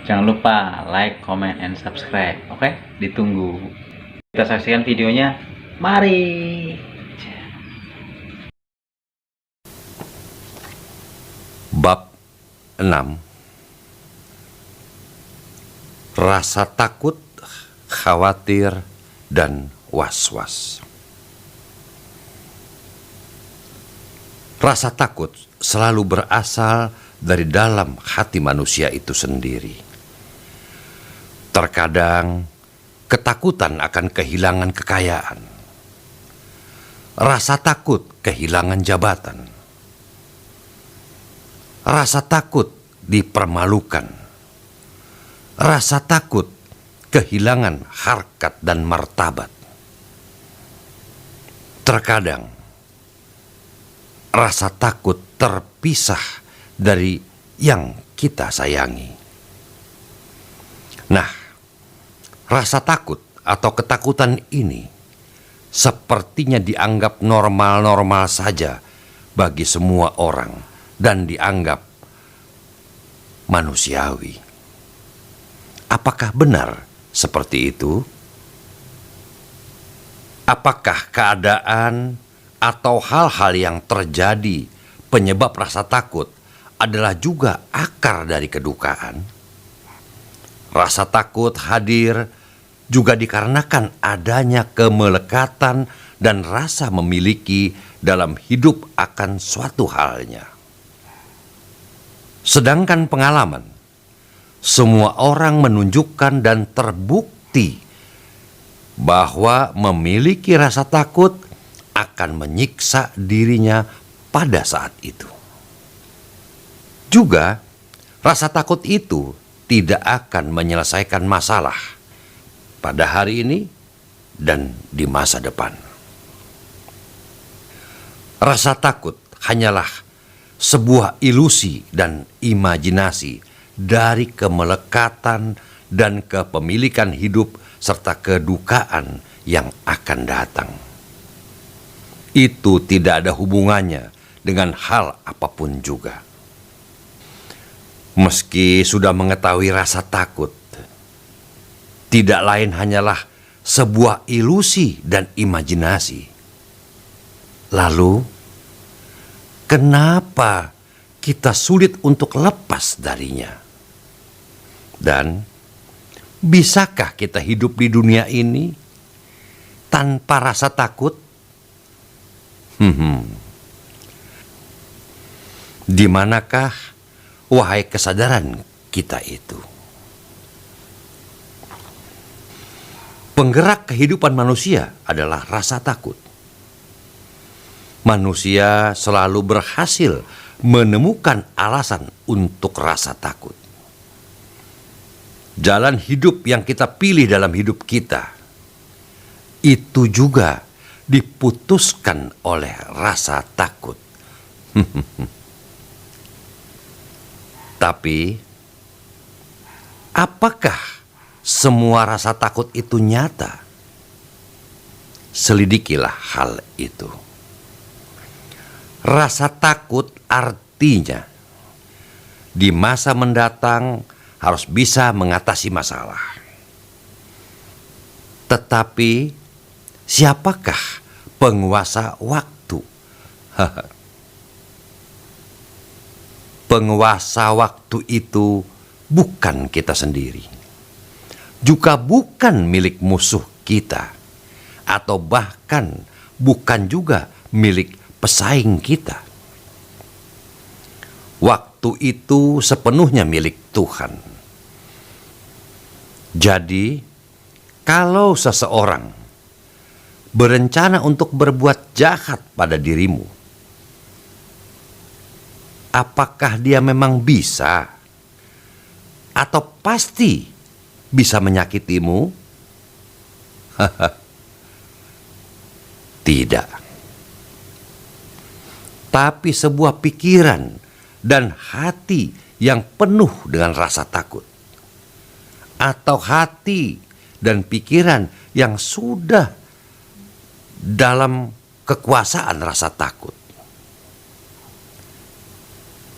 Jangan lupa like, comment, and subscribe. Oke, ditunggu. Kita saksikan videonya. Mari. Bab 6. Rasa takut, khawatir, dan was-was. Rasa takut selalu berasal dari dalam hati manusia itu sendiri. Terkadang ketakutan akan kehilangan kekayaan. Rasa takut kehilangan jabatan. Rasa takut dipermalukan. Rasa takut kehilangan harkat dan martabat. Terkadang rasa takut terpisah dari yang kita sayangi. Nah, rasa takut atau ketakutan ini sepertinya dianggap normal-normal saja bagi semua orang dan dianggap manusiawi. Apakah benar seperti itu? Apakah keadaan atau hal-hal yang terjadi penyebab rasa takut adalah juga akar dari kedukaan? Rasa takut hadir juga dikarenakan adanya kemelekatan dan rasa memiliki dalam hidup akan suatu halnya. Sedangkan pengalaman, semua orang menunjukkan dan terbukti bahwa memiliki rasa takut akan menyiksa dirinya pada saat itu. Juga, rasa takut itu tidak akan menyelesaikan masalah pada hari ini dan di masa depan. Rasa takut hanyalah sebuah ilusi dan imajinasi dari kemelekatan dan kepemilikan hidup serta kedukaan yang akan datang. Itu tidak ada hubungannya dengan hal apapun juga. Meski sudah mengetahui rasa takut, tidak lain hanyalah sebuah ilusi dan imajinasi. Lalu, kenapa kita sulit untuk lepas darinya? Dan bisakah kita hidup di dunia ini tanpa rasa takut? Di manakah wahai kesadaran kita itu? Penggerak kehidupan manusia adalah rasa takut. Manusia selalu berhasil menemukan alasan untuk rasa takut. Jalan hidup yang kita pilih dalam hidup kita, itu juga diputuskan oleh rasa takut. Tapi, apakah semua rasa takut itu nyata? Selidikilah hal itu. Rasa takut artinya di masa mendatang harus bisa mengatasi masalah. Tetapi siapakah penguasa waktu? Penguasa waktu itu bukan kita sendiri, juga bukan milik musuh kita, atau bahkan bukan juga milik pesaing kita. Waktu itu sepenuhnya milik Tuhan. Jadi, kalau seseorang berencana untuk berbuat jahat pada dirimu, apakah dia memang bisa atau pasti bisa menyakitimu? Tidak. Tapi sebuah pikiran dan hati yang penuh dengan rasa takut, atau hati dan pikiran yang sudah dalam kekuasaan rasa takut,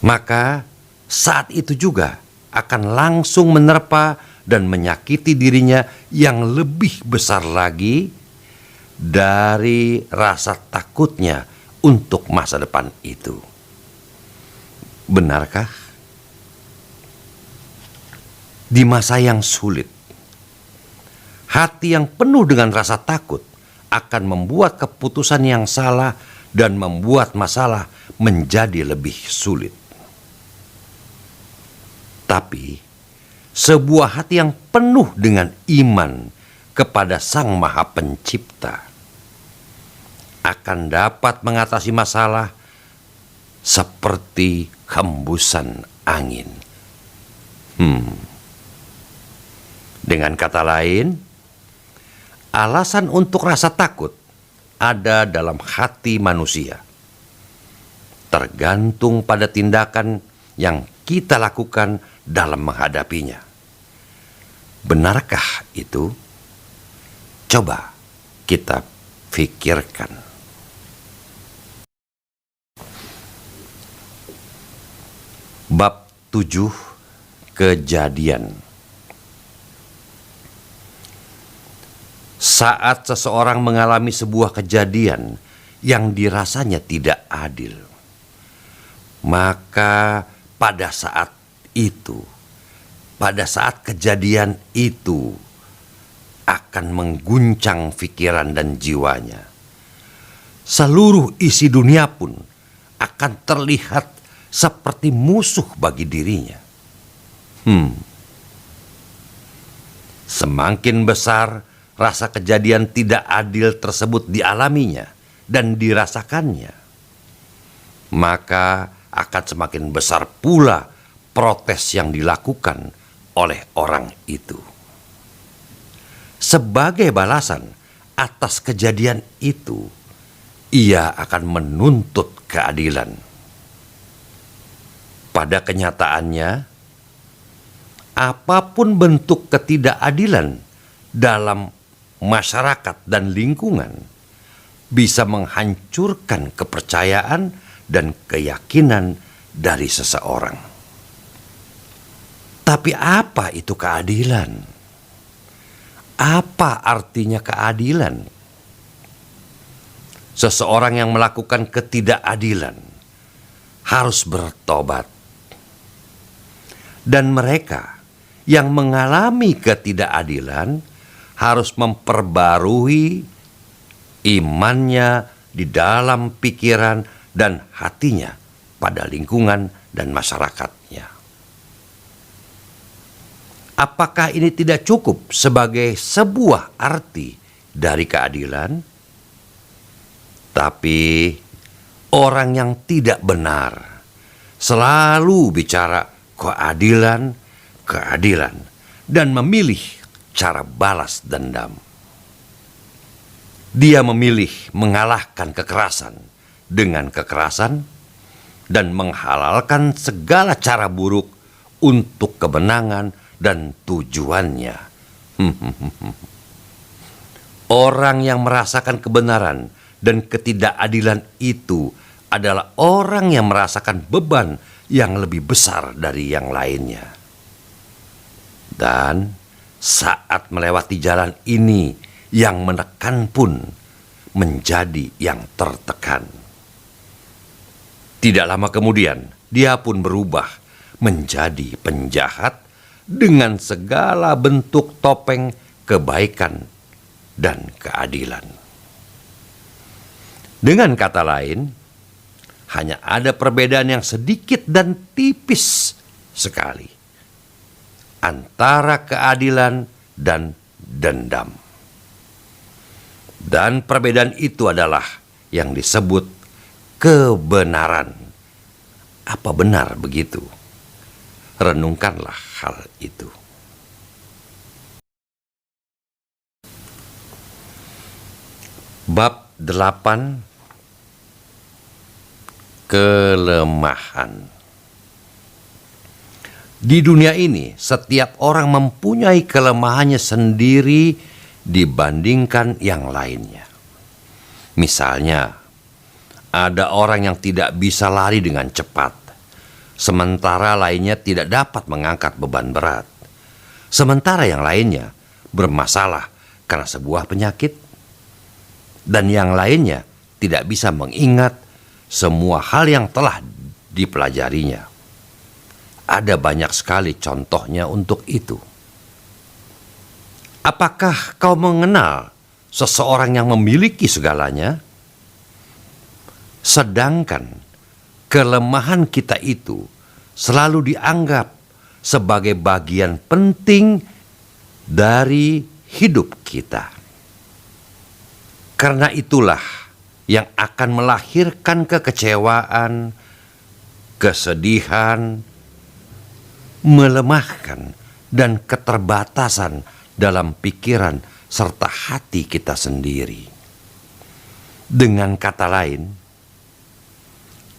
maka saat itu juga akan langsung menerpa dan menyakiti dirinya yang lebih besar lagi dari rasa takutnya untuk masa depan itu. Benarkah? Di masa yang sulit, hati yang penuh dengan rasa takut akan membuat keputusan yang salah dan membuat masalah menjadi lebih sulit. Tapi, sebuah hati yang penuh dengan iman kepada Sang Maha Pencipta akan dapat mengatasi masalah seperti hembusan angin. Dengan kata lain, alasan untuk rasa takut ada dalam hati manusia, tergantung pada tindakan yang kita lakukan dalam menghadapinya. Benarkah itu? Coba kita pikirkan. Bab 7, Kejadian. Saat seseorang mengalami sebuah kejadian yang dirasanya tidak adil, maka pada saat kejadian itu akan mengguncang pikiran dan jiwanya. Seluruh isi dunia pun akan terlihat seperti musuh bagi dirinya. Semakin besar rasa kejadian tidak adil tersebut dialaminya dan dirasakannya, maka akan semakin besar pula protes yang dilakukan oleh orang itu. Sebagai balasan atas kejadian itu, ia akan menuntut keadilan. Pada kenyataannya, apapun bentuk ketidakadilan dalam masyarakat dan lingkungan bisa menghancurkan kepercayaan dan keyakinan dari seseorang. Tapi apa itu keadilan? Apa artinya keadilan? Seseorang yang melakukan ketidakadilan harus bertobat. Dan mereka yang mengalami ketidakadilan harus memperbarui imannya di dalam pikiran dan hatinya pada lingkungan dan masyarakatnya. Apakah ini tidak cukup sebagai sebuah arti dari keadilan? Tapi orang yang tidak benar selalu bicara keadilan, dan memilih cara balas dendam. Dia memilih mengalahkan kekerasan dengan kekerasan dan menghalalkan segala cara buruk untuk kemenangan dan tujuannya. Orang yang merasakan kebenaran dan ketidakadilan itu adalah orang yang merasakan beban yang lebih besar dari yang lainnya. Dan saat melewati jalan ini, yang menekan pun menjadi yang tertekan. Tidak lama kemudian, dia pun berubah menjadi penjahat dengan segala bentuk topeng kebaikan dan keadilan. Dengan kata lain, hanya ada perbedaan yang sedikit dan tipis sekali antara keadilan dan dendam. Dan perbedaan itu adalah yang disebut kebenaran. Apa benar begitu? Renungkanlah hal itu. Bab 8, kelemahan. Di dunia ini, setiap orang mempunyai kelemahannya sendiri dibandingkan yang lainnya. Misalnya, ada orang yang tidak bisa lari dengan cepat, sementara lainnya tidak dapat mengangkat beban berat, sementara yang lainnya bermasalah karena sebuah penyakit, dan yang lainnya tidak bisa mengingat semua hal yang telah dipelajarinya. Ada banyak sekali contohnya untuk itu. Apakah kau mengenal seseorang yang memiliki segalanya, sedangkan kelemahan kita itu selalu dianggap sebagai bagian penting dari hidup kita? Karena itulah yang akan melahirkan kekecewaan, kesedihan, melemahkan, dan keterbatasan dalam pikiran serta hati kita sendiri. Dengan kata lain,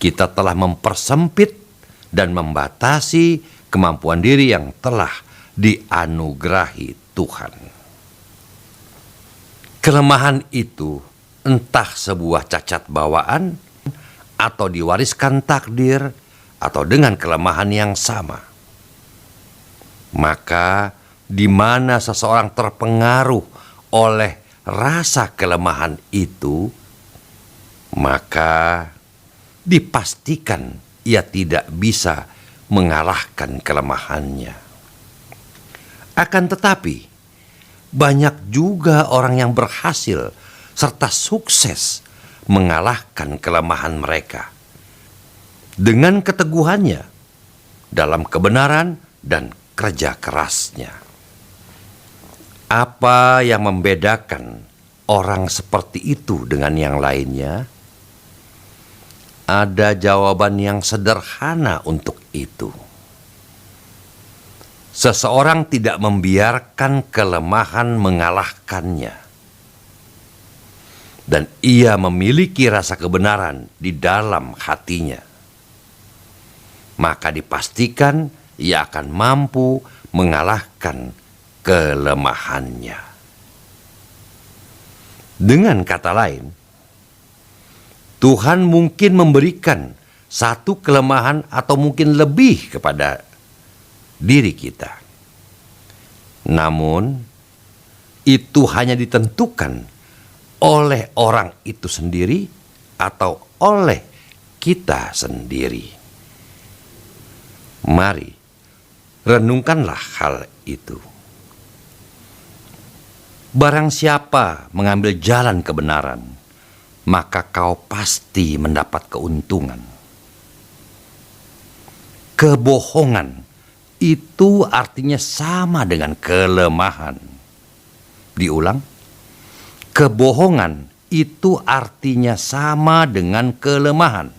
kita telah mempersempit dan membatasi kemampuan diri yang telah dianugerahi Tuhan. Kelemahan itu entah sebuah cacat bawaan atau diwariskan takdir atau dengan kelemahan yang sama. Maka di mana seseorang terpengaruh oleh rasa kelemahan itu, maka dipastikan ia tidak bisa mengalahkan kelemahannya. Akan tetapi, banyak juga orang yang berhasil serta sukses mengalahkan kelemahan mereka dengan keteguhannya dalam kebenaran dan kerja kerasnya. Apa yang membedakan orang seperti itu dengan yang lainnya? Ada jawaban yang sederhana untuk itu. Seseorang tidak membiarkan kelemahan mengalahkannya, dan ia memiliki rasa kebenaran di dalam hatinya. Maka dipastikan ia akan mampu mengalahkan kelemahannya. Dengan kata lain, Tuhan mungkin memberikan satu kelemahan atau mungkin lebih kepada diri kita. Namun, itu hanya ditentukan oleh orang itu sendiri atau oleh kita sendiri. Mari, renungkanlah hal itu. Barang siapa mengambil jalan kebenaran, maka kau pasti mendapat keuntungan. Kebohongan itu artinya sama dengan kelemahan. Diulang, kebohongan itu artinya sama dengan kelemahan.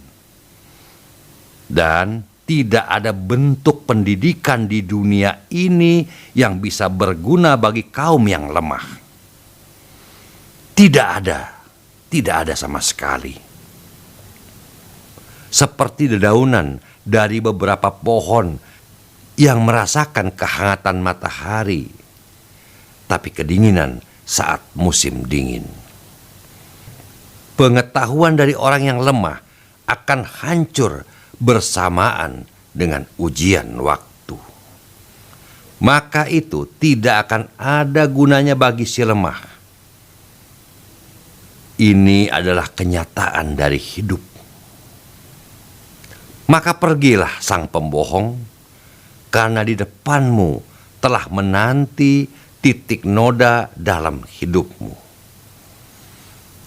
Dan tidak ada bentuk pendidikan di dunia ini yang bisa berguna bagi kaum yang lemah. Tidak ada sama sekali. Seperti dedaunan dari beberapa pohon yang merasakan kehangatan matahari, tapi kedinginan saat musim dingin. Pengetahuan dari orang yang lemah akan hancur bersamaan dengan ujian waktu. Maka itu tidak akan ada gunanya bagi si lemah. Ini adalah kenyataan dari hidup. Maka pergilah sang pembohong, karena di depanmu telah menanti titik noda dalam hidupmu,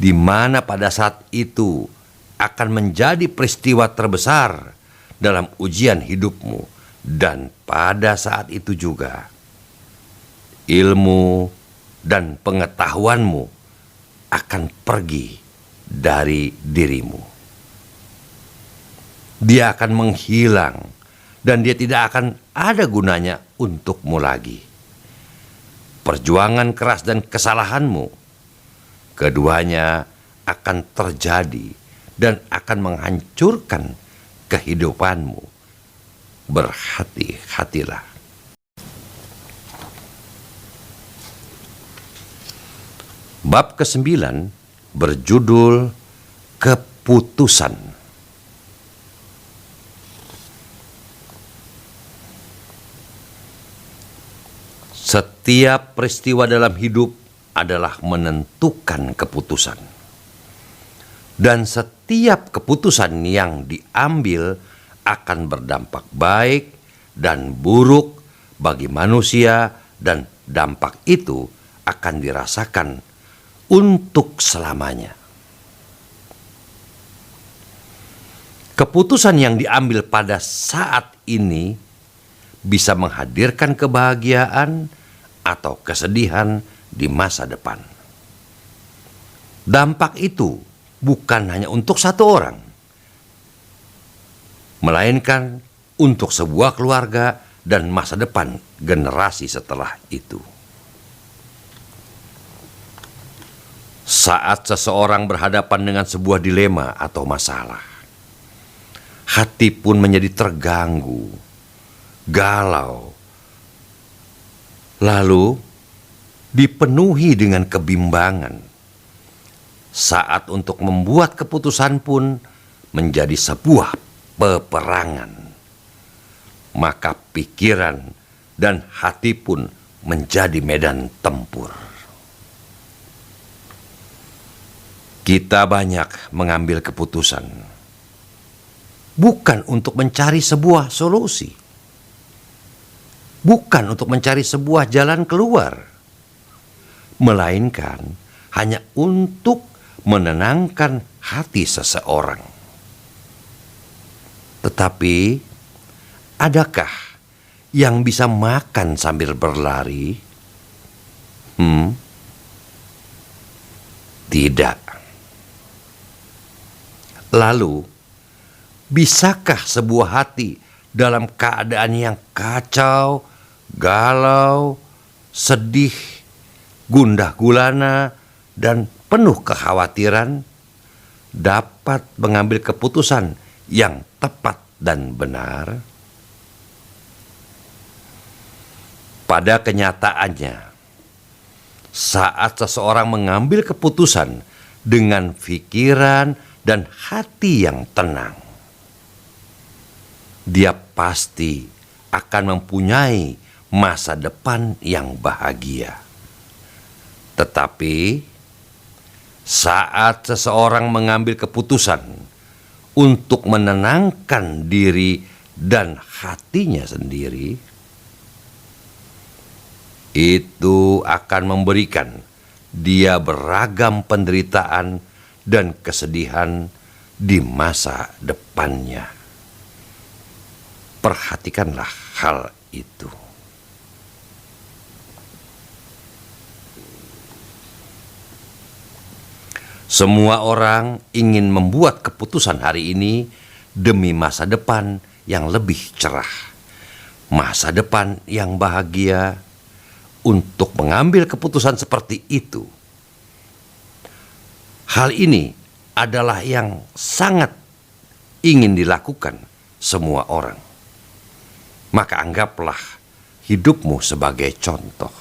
di mana pada saat itu akan menjadi peristiwa terbesar dalam ujian hidupmu. Dan pada saat itu juga ilmu dan pengetahuanmu akan pergi dari dirimu. Dia akan menghilang dan dia tidak akan ada gunanya untukmu lagi. Perjuangan keras dan kesalahanmu, keduanya akan terjadi dan akan menghancurkan kehidupanmu. Berhati-hatilah. Bab ke-9 berjudul Keputusan. Setiap peristiwa dalam hidup adalah menentukan keputusan. Dan setiap keputusan yang diambil akan berdampak baik dan buruk bagi manusia, dan dampak itu akan dirasakan untuk selamanya. Keputusan yang diambil pada saat ini bisa menghadirkan kebahagiaan atau kesedihan di masa depan. Dampak itu bukan hanya untuk satu orang, melainkan untuk sebuah keluarga dan masa depan generasi setelah itu. Saat seseorang berhadapan dengan sebuah dilema atau masalah, hati pun menjadi terganggu, galau, lalu dipenuhi dengan kebimbangan. Saat untuk membuat keputusan pun menjadi sebuah peperangan. Maka pikiran dan hati pun menjadi medan tempur. Kita banyak mengambil keputusan bukan untuk mencari sebuah solusi, bukan untuk mencari sebuah jalan keluar, melainkan hanya untuk menenangkan hati seseorang. Tetapi, adakah yang bisa makan sambil berlari? Tidak. Lalu, bisakah sebuah hati dalam keadaan yang kacau, galau, sedih, gundah gulana, dan penuh kekhawatiran dapat mengambil keputusan yang tepat dan benar? Pada kenyataannya, saat seseorang mengambil keputusan dengan pikiran dan hati yang tenang, dia pasti akan mempunyai masa depan yang bahagia. Tetapi saat seseorang mengambil keputusan untuk menenangkan diri dan hatinya sendiri, itu akan memberikan dia beragam penderitaan dan kesedihan di masa depannya. Perhatikanlah hal itu. Semua orang ingin membuat keputusan hari ini demi masa depan yang lebih cerah, masa depan yang bahagia. Untuk mengambil keputusan seperti itu, hal ini adalah yang sangat ingin dilakukan semua orang. Maka anggaplah hidupmu sebagai contoh.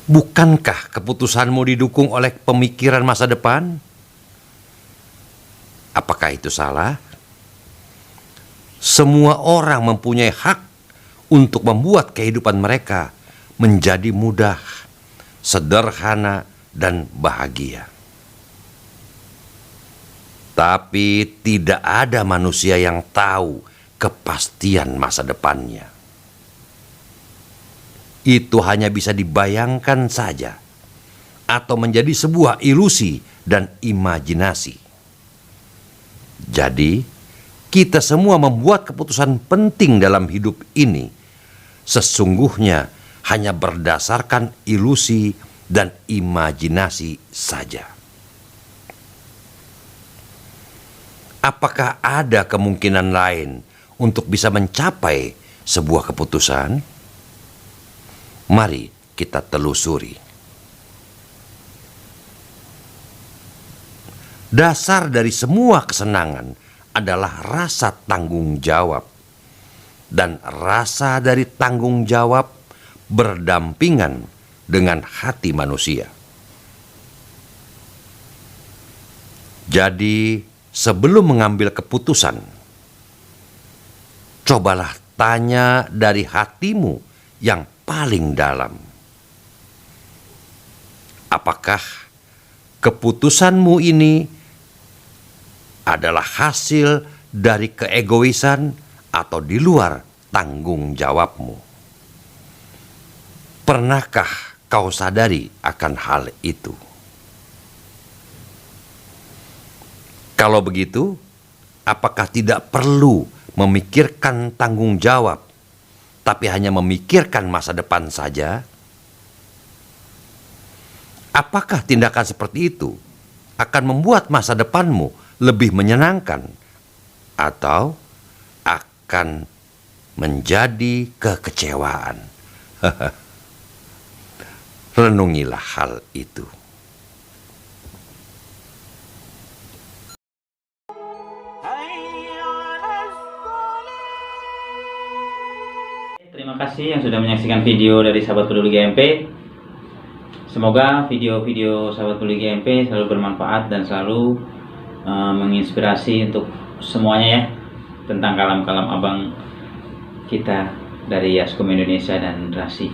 Bukankah keputusanmu didukung oleh pemikiran masa depan? Apakah itu salah? Semua orang mempunyai hak untuk membuat kehidupan mereka menjadi mudah, sederhana, dan bahagia. Tapi tidak ada manusia yang tahu kepastian masa depannya. Itu hanya bisa dibayangkan saja, atau menjadi sebuah ilusi dan imajinasi. Jadi, kita semua membuat keputusan penting dalam hidup ini sesungguhnya hanya berdasarkan ilusi dan imajinasi saja. Apakah ada kemungkinan lain untuk bisa mencapai sebuah keputusan? Mari kita telusuri. Dasar dari semua kesenangan adalah rasa tanggung jawab. Dan rasa dari tanggung jawab berdampingan dengan hati manusia. Jadi, sebelum mengambil keputusan, cobalah tanya dari hatimu yang paling dalam. Apakah keputusanmu ini adalah hasil dari keegoisan atau di luar tanggung jawabmu? Pernahkah kau sadari akan hal itu? Kalau begitu, apakah tidak perlu memikirkan tanggung jawab, tapi hanya memikirkan masa depan saja? Apakah tindakan seperti itu akan membuat masa depanmu lebih menyenangkan, atau akan menjadi kekecewaan? Renungilah hal itu. Terima kasih yang sudah menyaksikan video dari Sahabat Peduli GMP. Semoga video-video Sahabat Peduli GMP selalu bermanfaat dan selalu menginspirasi untuk semuanya ya, tentang kalam-kalam abang kita dari Yaskum Indonesia dan Rasi.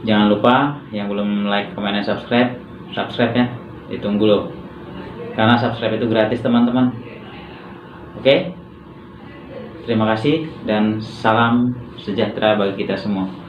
Jangan lupa yang belum like, comment, dan subscribe ya, ditunggu loh, karena subscribe itu gratis teman-teman. Oke, terima kasih dan salam sejahtera bagi kita semua.